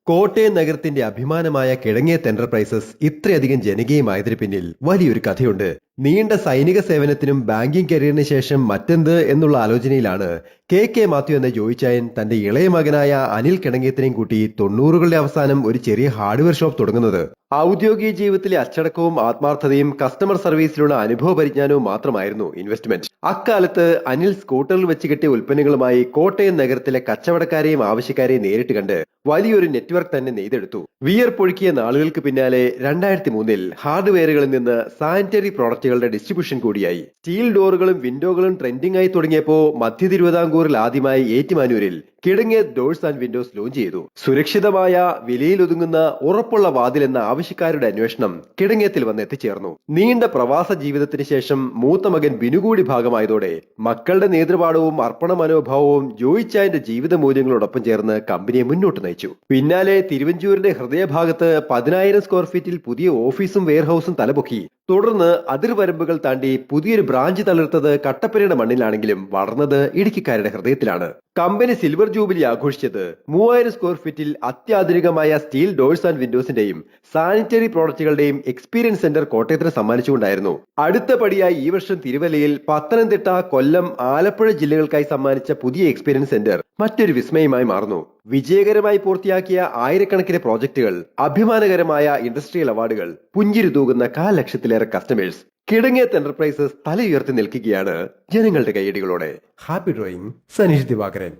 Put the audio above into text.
കോട്ടയം നഗരത്തിന്റെ അഭിമാനമായ കിഴങ്ങേത്ത് എന്റർപ്രൈസസ് ഇത്രയധികം ജനകീയമായതിനു പിന്നിൽ വലിയൊരു കഥയുണ്ട്. നീണ്ട സൈനിക സേവനത്തിനും ബാങ്കിംഗ് കരിയറിന് ശേഷം മറ്റെന്ത് എന്നുള്ള ആലോചനയിലാണ് കെ മാത്യു എന്ന ജോയിച്ചായൻ തന്റെ ഇളയ മകനായ അനിൽ കിഴങ്ങേത്തിനെയും കൂട്ടി 90കളുടെ അവസാനം ഒരു ചെറിയ ഹാർഡ്വെയർ ഷോപ്പ് തുടങ്ങുന്നത്. ഔദ്യോഗിക ജീവിതത്തിലെ അച്ചടക്കവും ആത്മാർത്ഥതയും കസ്റ്റമർ സർവീസിലുള്ള അനുഭവ പരിജ്ഞാനവും മാത്രമായിരുന്നു ഇൻവെസ്റ്റ്മെന്റ്. അക്കാലത്ത് അനിൽ സ്കൂട്ടറിൽ വെച്ച് കിട്ടിയ ഉൽപ്പന്നങ്ങളുമായി കോട്ടയം നഗരത്തിലെ കച്ചവടക്കാരെയും ആവശ്യക്കാരെയും നേരിട്ട് കണ്ട് വലിയൊരു നെറ്റ്വർക്ക് തന്നെ നെയ്തെടുത്തു. വിയർപ്പൊഴുക്കിയ നാളുകൾക്ക് പിന്നാലെ 2003-ൽ ഹാർഡ്വെയറുകളിൽ നിന്ന് സാനിറ്ററി പ്രോഡക്റ്റുകളുടെ ഡിസ്ട്രിബ്യൂഷൻ കൂടിയായി. സ്റ്റീൽ ഡോറുകളും വിൻഡോകളും ട്രെൻഡിംഗ് ആയി തുടങ്ങിയപ്പോൾ മധ്യ തിരുവിതാംകൂറിൽ ആദ്യമായി ഏറ്റുമാനൂരിൽ കിഴങ്ങേത്ത് ഡോഴ്സ് ആൻഡ് വിൻഡോസ് ലോഞ്ച് ചെയ്തു. സുരക്ഷിതമായ വിലയിലൊതുങ്ങുന്ന ഉറപ്പുള്ള വാതിൽ എന്ന ആവശ്യക്കാരുടെ അന്വേഷണം കിഴങ്ങേത്തിൽ വന്ന് എത്തിച്ചേർന്നു. നീണ്ട പ്രവാസ ജീവിതത്തിന് ശേഷം മൂത്ത മകൻ ബിനു കൂടി ഭാഗമായതോടെ മക്കളുടെ നേതൃപാഠവും അർപ്പണ മനോഭാവവും ജോയിച്ചായന്റെ ജീവിത മൂല്യങ്ങളോടൊപ്പം ചേർന്ന് കമ്പനിയെ മുന്നോട്ട് നയിച്ചു. പിന്നാലെ തിരുവഞ്ചൂരിന്റെ ഹൃദയഭാഗത്ത് 10,000 സ്ക്വയർ ഫീറ്റിൽ പുതിയ ഓഫീസും വെയർഹൌസും തലപൊക്കി. തുടർന്ന് അതിർവരമ്പുകൾ താണ്ടി പുതിയൊരു ബ്രാഞ്ച് തളിർത്തത് കട്ടപ്പനയുടെ മണ്ണിലാണെങ്കിലും വളർന്നത് ഇടുക്കിക്കാരുടെ ഹൃദയത്തിലാണ്. കമ്പനി സിൽവർ ജൂബിലി ആഘോഷിച്ചത് 3000 സ്ക്വയർ ഫീറ്റിൽ അത്യാധുനികമായ സ്റ്റീൽ ഡോഴ്സ് ആൻഡ് വിൻഡോസിന്റെയും സാനിറ്ററി പ്രോഡക്റ്റുകളുടെയും എക്സ്പീരിയൻസ് സെന്റർ കോട്ടയത്തിന് സമ്മാനിച്ചുകൊണ്ടായിരുന്നു. അടുത്ത പടിയായി ഈ വർഷം തിരുവല്ലയിൽ, പത്തനംതിട്ട, കൊല്ലം, ആലപ്പുഴ ജില്ലകൾക്കായി സമ്മാനിച്ച പുതിയ എക്സ്പീരിയൻസ് സെന്റർ മറ്റൊരു വിസ്മയമായി മാറുന്നു. വിജയകരമായി പൂർത്തിയാക്കിയ ആയിരക്കണക്കിന് പ്രോജക്റ്റുകൾ, അഭിമാനകരമായ ഇൻഡസ്ട്രിയൽ അവാർഡുകൾ, പുഞ്ചിരി തൂകുന്ന 1,00,000 ലക്ഷത്തിലേറെ കസ്റ്റമേഴ്സ്. കിഴങ്ങേത്ത് എന്റർപ്രൈസസ് തലയുയർത്തി നിൽക്കുകയാണ് ജനങ്ങളുടെ കൈയടികളോടെ. Happy drawing, Saneesh Divakaran.